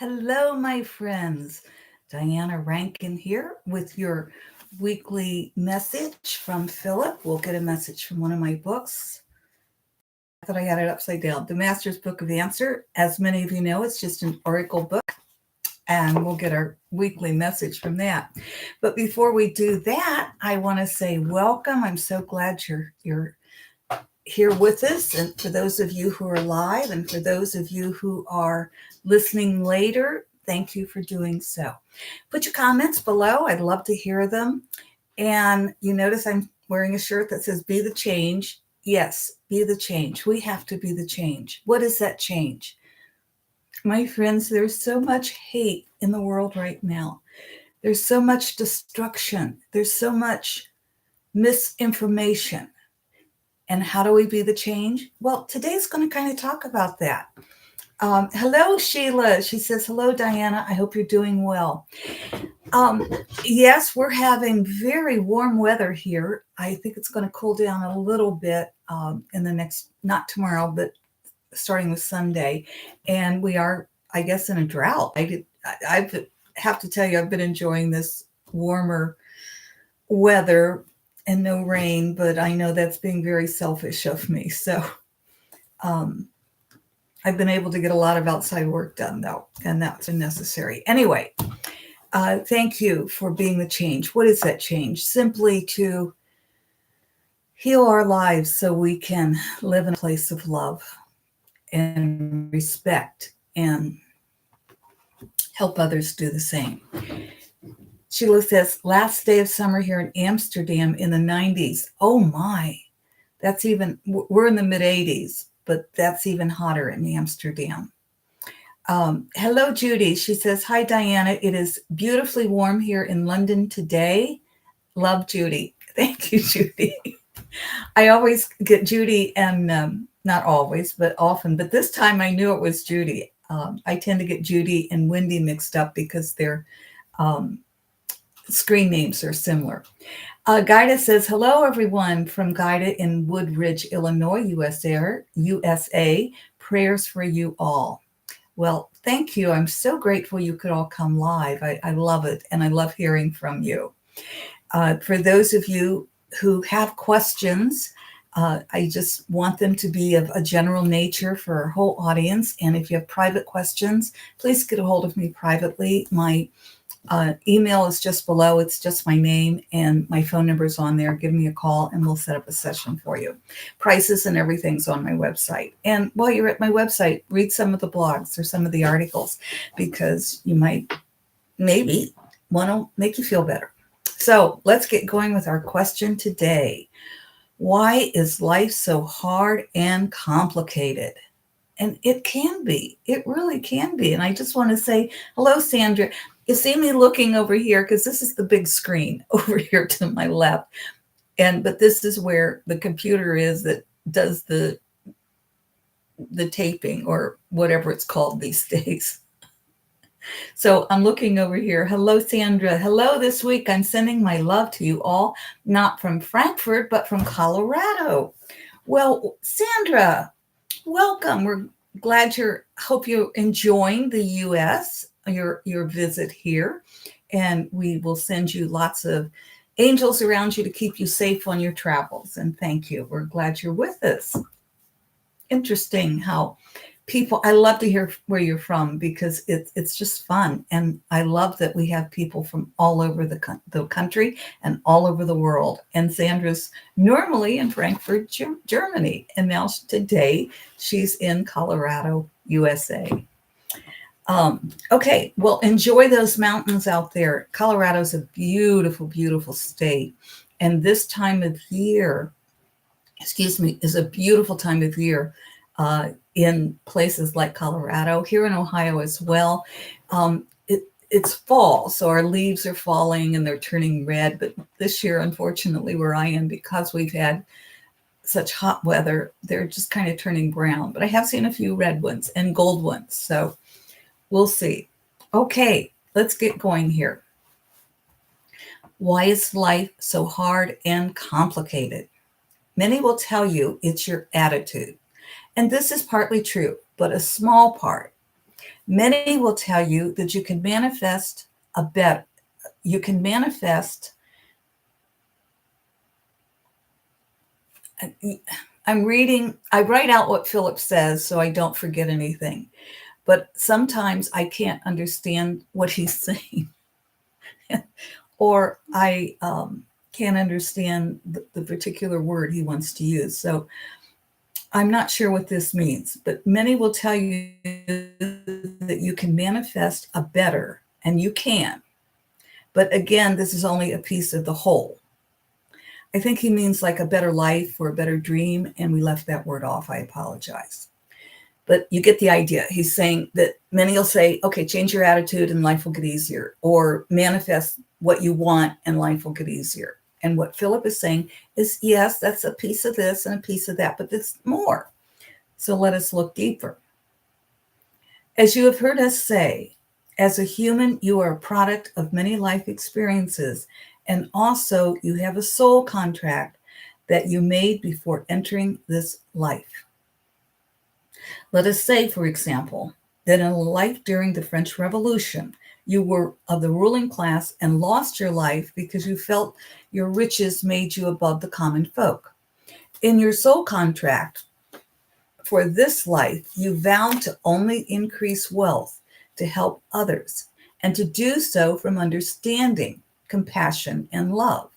Hello, my friends. Diana Rankin here with your weekly message from Phillip. We'll get a message from one of my books. I thought I had it upside down. The Master's Book of Answer. As many of you know, it's just an oracle book, and we'll get our weekly message from that. But before we do that, I want to say welcome. I'm so glad you're here with us, and for those of you who are live and for those of you who are listening later, thank you for doing so. Put your comments below. I'd love to hear them. And you notice I'm wearing a shirt that says be the change. Yes, be the change. We have to be the change. What is that change? My friends, there's so much hate in the world right now. There's so much destruction. There's so much misinformation. And how do we be the change? Well, today's going to kind of talk about that. Hello, Sheila. She says, hello, Diana. I hope you're doing well. Um, yes, we're having very warm weather here. I think it's going to cool down a little bit in the next, not tomorrow, but starting with Sunday. And we are, I guess, in a drought. I have to tell you, I've been enjoying this warmer weather and no rain, but I know that's being very selfish of me. So um, I've been able to get a lot of outside work done, though, and that's necessary. Anyway, thank you for being the change. What is that change? Simply to heal our lives so we can live in a place of love and respect and help others do the same. Sheila says, last day of summer here in Amsterdam in the 90s. Oh my, that's even, we're in the mid 80s, but that's even hotter in Amsterdam. Hello, Judy. She says, hi, Diana. It is beautifully warm here in London today. Love, Judy. Thank you, Judy. I always get Judy and not always, but often. But this time I knew it was Judy. I tend to get Judy and Wendy mixed up because their screen names are similar. Gaida says, hello, everyone from Gaida in Woodridge, Illinois, USA. Prayers for you all. Well, thank you. I'm so grateful you could all come live. I love it, and I love hearing from you. For those of you who have questions, I just want them to be of a general nature for our whole audience. And if you have private questions, please get a hold of me privately. My email is just below. It's just my name, and my phone number is on there. Give me a call and we'll set up a session for you. Prices and everything's on my website. And while you're at my website, read some of the blogs or some of the articles, because you might maybe want to make you feel better. So let's get going with our question today. Why is life so hard and complicated? And it can be. It really can be. And I just want to say, hello, Sandra. You see me looking over here because this is the big screen over here to my left. But this is where the computer is that does the taping or whatever it's called these days. So I'm looking over here. Hello, Sandra. Hello, this week I'm sending my love to you all, not from Frankfurt, but from Colorado. Well, Sandra, welcome. We're glad hope you're enjoying the U.S., your visit here. And we will send you lots of angels around you to keep you safe on your travels. And thank you. We're glad you're with us. Interesting how I love to hear where you're from, because it's just fun. And I love that we have people from all over the country and all over the world. And Sandra's normally in Frankfurt, Germany. And now today she's in Colorado, USA. Okay, well, enjoy those mountains out there. Colorado's a beautiful, beautiful state. And this time of year, is a beautiful time of year in places like Colorado, here in Ohio as well. It's fall, so our leaves are falling and they're turning red. But this year, unfortunately, where I am, because we've had such hot weather, they're just kind of turning brown. But I have seen a few red ones and gold ones, so we'll see. Okay, let's get going here. Why is life so hard and complicated? Many will tell you it's your attitude. And this is partly true, but a small part. Many will tell you that you can manifest a better, you can manifest. I'm reading, I write out what Phillip says so I don't forget anything. But sometimes I can't understand what he's saying, or I can't understand the particular word he wants to use. So I'm not sure what this means, but many will tell you that you can manifest a better, and you can. But again, this is only a piece of the whole. I think he means like a better life or a better dream, and we left that word off. I apologize. But you get the idea. He's saying that many will say, okay, change your attitude and life will get easier, or manifest what you want and life will get easier. And what Phillip is saying is, yes, that's a piece of this and a piece of that, but there's more. So let us look deeper. As you have heard us say, as a human, you are a product of many life experiences, and also you have a soul contract that you made before entering this life. Let us say, for example, that in a life during the French Revolution, you were of the ruling class and lost your life because you felt your riches made you above the common folk. In your soul contract for this life, you vowed to only increase wealth to help others and to do so from understanding, compassion, and love.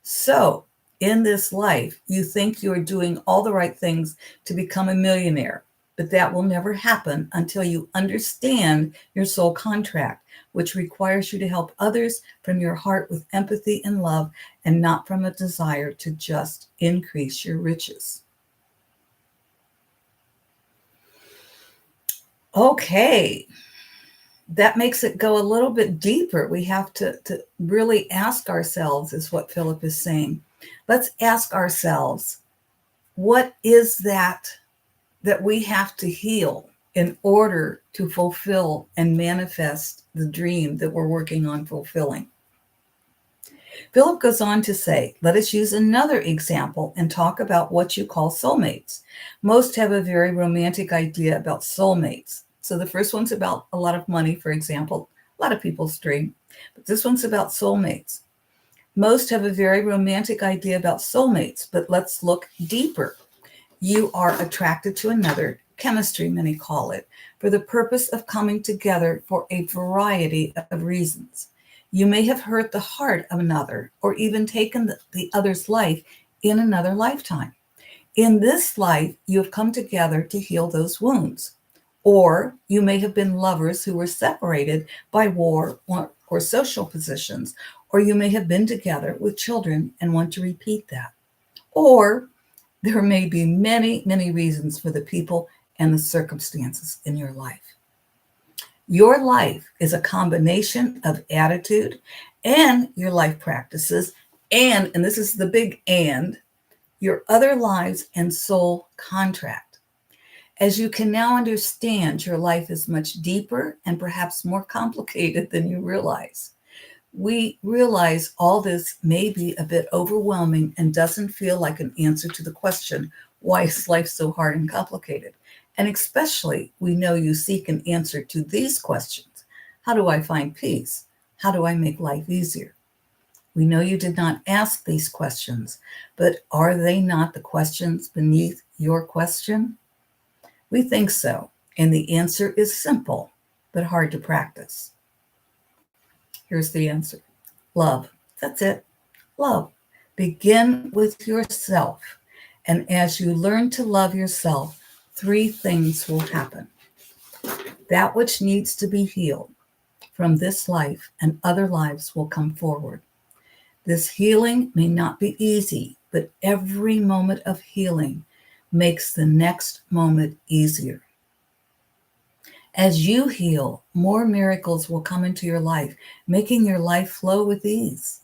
So, in this life, you think you are doing all the right things to become a millionaire, but that will never happen until you understand your soul contract, which requires you to help others from your heart with empathy and love, and not from a desire to just increase your riches. Okay, that makes it go a little bit deeper. We have to really ask ourselves, is what Phillip is saying. Let's ask ourselves, what is that we have to heal in order to fulfill and manifest the dream that we're working on fulfilling? Philip goes on to say, let us use another example and talk about what you call soulmates. Most have a very romantic idea about soulmates. So the first one's about a lot of money, for example, a lot of people's dream. But this one's about soulmates. Most have a very romantic idea about soulmates, but let's look deeper. You are attracted to another, chemistry, many call it, for the purpose of coming together for a variety of reasons. You may have hurt the heart of another, or even taken the other's life in another lifetime. In this life, you have come together to heal those wounds. Or you may have been lovers who were separated by war or social positions, or you may have been together with children and want to repeat that. Or there may be many, many reasons for the people and the circumstances in your life. Your life is a combination of attitude and your life practices, and this is the big and, your other lives and soul contract. As you can now understand, your life is much deeper and perhaps more complicated than you realize. We realize all this may be a bit overwhelming and doesn't feel like an answer to the question, why is life so hard and complicated? And especially, we know you seek an answer to these questions. How do I find peace? How do I make life easier? We know you did not ask these questions, but are they not the questions beneath your question? We think so, and the answer is simple, but hard to practice. Here's the answer. Love. That's it. Love. Begin with yourself. And as you learn to love yourself, three things will happen. That which needs to be healed from this life and other lives will come forward. This healing may not be easy, but every moment of healing makes the next moment easier. As you heal, more miracles will come into your life, making your life flow with ease.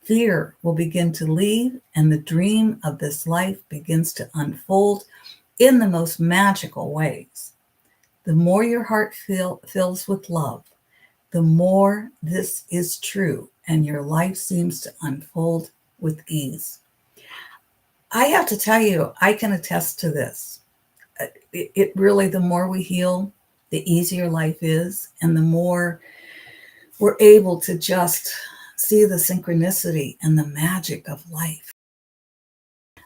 Fear will begin to leave, and the dream of this life begins to unfold in the most magical ways. The more your heart fills with love, the more this is true, and your life seems to unfold with ease. I have to tell you, I can attest to this. It really, the more we heal, the easier life is, and the more we're able to just see the synchronicity and the magic of life.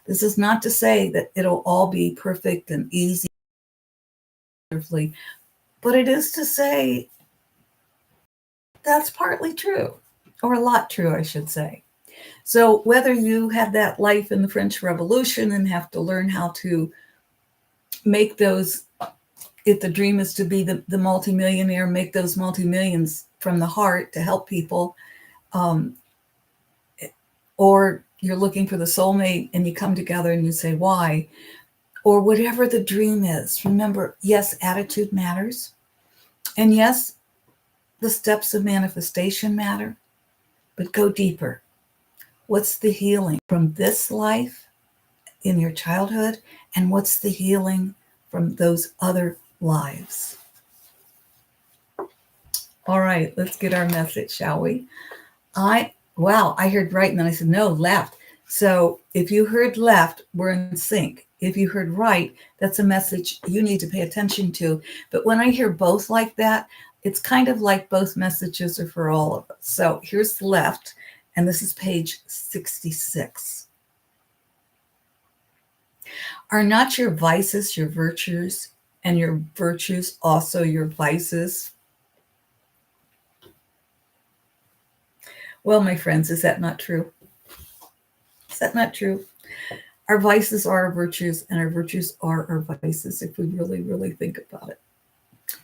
This is not to say that it'll all be perfect and easy, but it is to say that's partly true, or a lot true, I should say. So whether you have that life in the French Revolution and have to learn how to make those, if the dream is to be the multimillionaire, make those multi-millions from the heart to help people, or you're looking for the soulmate and you come together and you say, why? Or whatever the dream is. Remember, yes, attitude matters. And yes, the steps of manifestation matter, but go deeper. What's the healing from this life in your childhood? And what's the healing from those other lives? All right, let's get our message, shall we? I heard right, and then I said, no, left. So if you heard left, we're in sync. If you heard right, that's a message you need to pay attention to. But when I hear both like that, it's kind of like both messages are for all of us. So here's left, and this is page 66. Are not your vices your virtues, and your virtues also your vices? Well, my friends, is that not true? Is that not true? Our vices are our virtues, and our virtues are our vices, if we really, really think about it.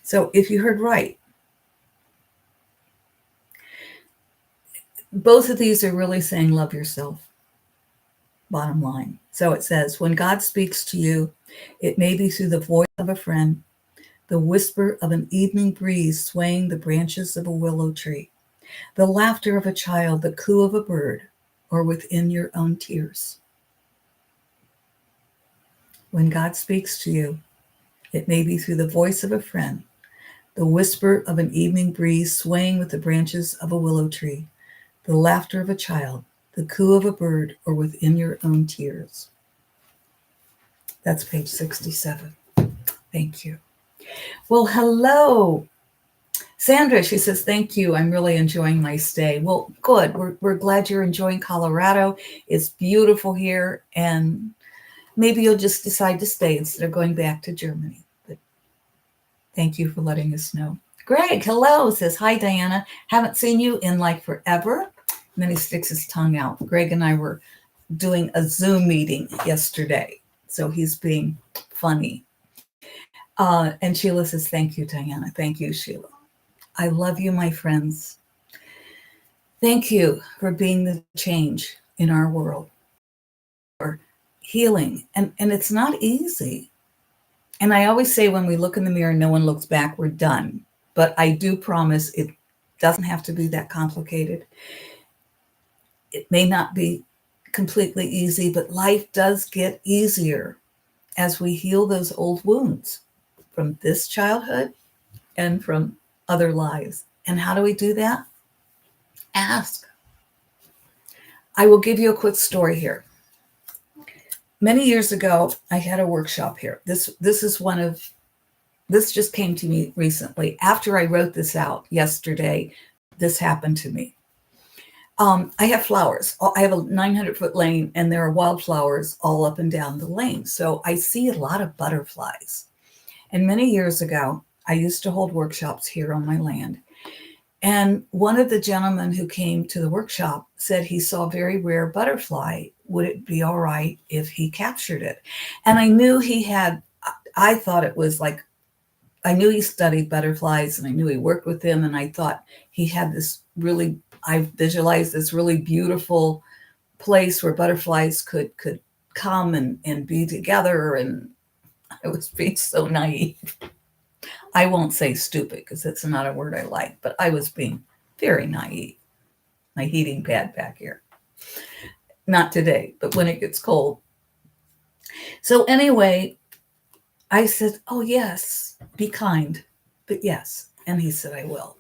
So if you heard right, both of these are really saying love yourself, bottom line. So it says, when God speaks to you, it may be through the voice of a friend, the whisper of an evening breeze swaying the branches of a willow tree, the laughter of a child, the coo of a bird, or within your own tears. When God speaks to you, it may be through the voice of a friend, the whisper of an evening breeze swaying with the branches of a willow tree, the laughter of a child, the coo of a bird, or within your own tears. That's page 67. Thank you. Well, hello. Sandra, she says, thank you. I'm really enjoying my stay. Well, good. We're glad you're enjoying Colorado. It's beautiful here. And maybe you'll just decide to stay instead of going back to Germany. But thank you for letting us know. Greg, hello, says, hi, Diana. Haven't seen you in like forever. And then he sticks his tongue out. Greg and I were doing a Zoom meeting yesterday. So he's being funny. And Sheila says, thank you, Diana. Thank you, Sheila. I love you, my friends. Thank you for being the change in our world, for healing. And it's not easy. And I always say when we look in the mirror, no one looks back, we're done. But I do promise it doesn't have to be that complicated. It may not be completely easy, but life does get easier as we heal those old wounds from this childhood and from other lives. And how do we do that? Ask. I will give you a quick story here. Many years ago, I had a workshop here. This just came to me recently. After I wrote this out yesterday, this happened to me. I have flowers. I have a 900-foot lane, and there are wildflowers all up and down the lane. So I see a lot of butterflies. And many years ago, I used to hold workshops here on my land. And one of the gentlemen who came to the workshop said he saw a very rare butterfly. Would it be all right if he captured it? And I knew I thought it was like, I knew he studied butterflies and I knew he worked with them. And I thought he had I visualized this really beautiful place where butterflies could come and be together. And I was being so naive. I won't say stupid because it's not a word I like, but I was being very naive. My heating pad back here. Not today, but when it gets cold. So anyway, I said, oh yes, be kind, but yes. And he said, I will.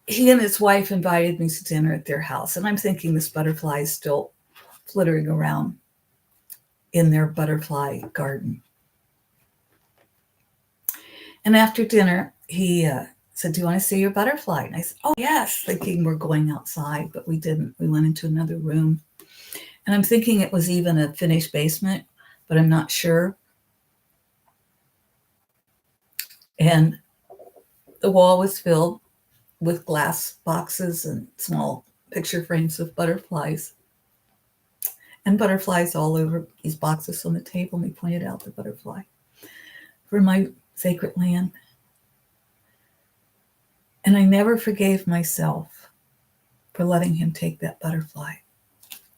He and his wife invited me to dinner at their house. And I'm thinking this butterfly is still flittering around in their butterfly garden. And after dinner, he said, "Do you want to see your butterfly?" And I said, "Oh, yes," thinking we're going outside, but we didn't. We went into another room. And I'm thinking it was even a finished basement, but I'm not sure. And the wall was filled with glass boxes and small picture frames of butterflies. And butterflies all over these boxes on the table. And he pointed out the butterfly. "For my sacred land." And I never forgave myself for letting him take that butterfly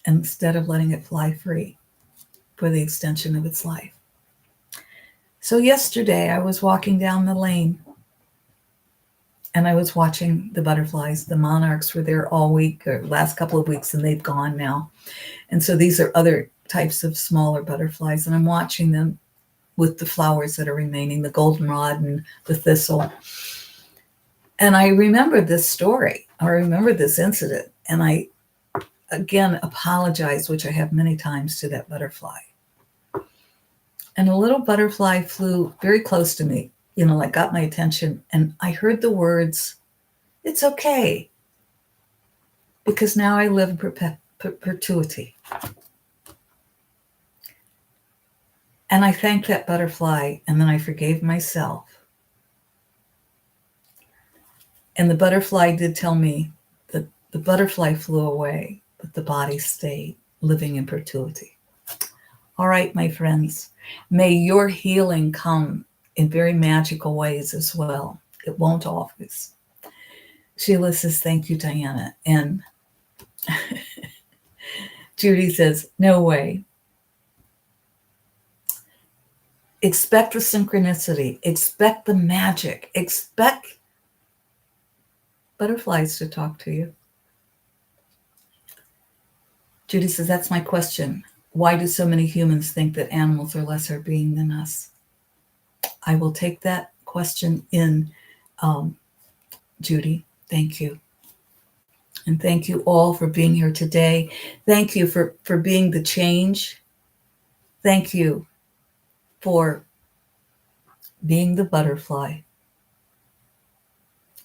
instead of letting it fly free for the extension of its life. So yesterday I was walking down the lane and I was watching the butterflies. The monarchs were there all week or last couple of weeks, and they've gone now. And so these are other types of smaller butterflies, and I'm watching them with the flowers that are remaining, the goldenrod and the thistle. And I remember this story. I remember this incident. And I, again, apologize, which I have many times, to that butterfly. And a little butterfly flew very close to me, like got my attention. And I heard the words, "It's okay, because now I live in perpetuity." And I thanked that butterfly, and then I forgave myself. And the butterfly did tell me that the butterfly flew away, but the body stayed, living in perpetuity. All right, my friends, may your healing come in very magical ways as well. It won't always. Sheila says, "Thank you, Diana." And Judy says, "No way." Expect the synchronicity. Expect the magic. Expect butterflies to talk to you. Judy says, "That's my question. Why do so many humans think that animals are lesser being than us?" I will take that question in, Judy. Thank you. And thank you all for being here today. Thank you for being the change. Thank you for being the butterfly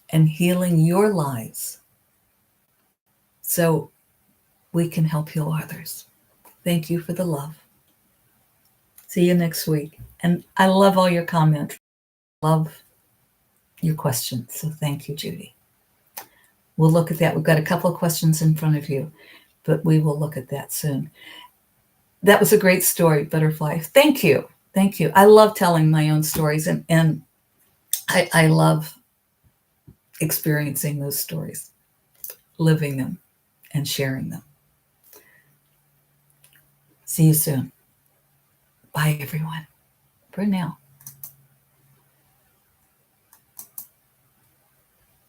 and healing your lives so we can help heal others. Thank you for the love. See you next week. And I love all your comments. Love your questions. So thank you, Judy. We'll look at that. We've got a couple of questions in front of you, but we will look at that soon. That was a great story, Butterfly. Thank you. Thank you. I love telling my own stories, and I love experiencing those stories, living them, and sharing them. See you soon. Bye, everyone. For now.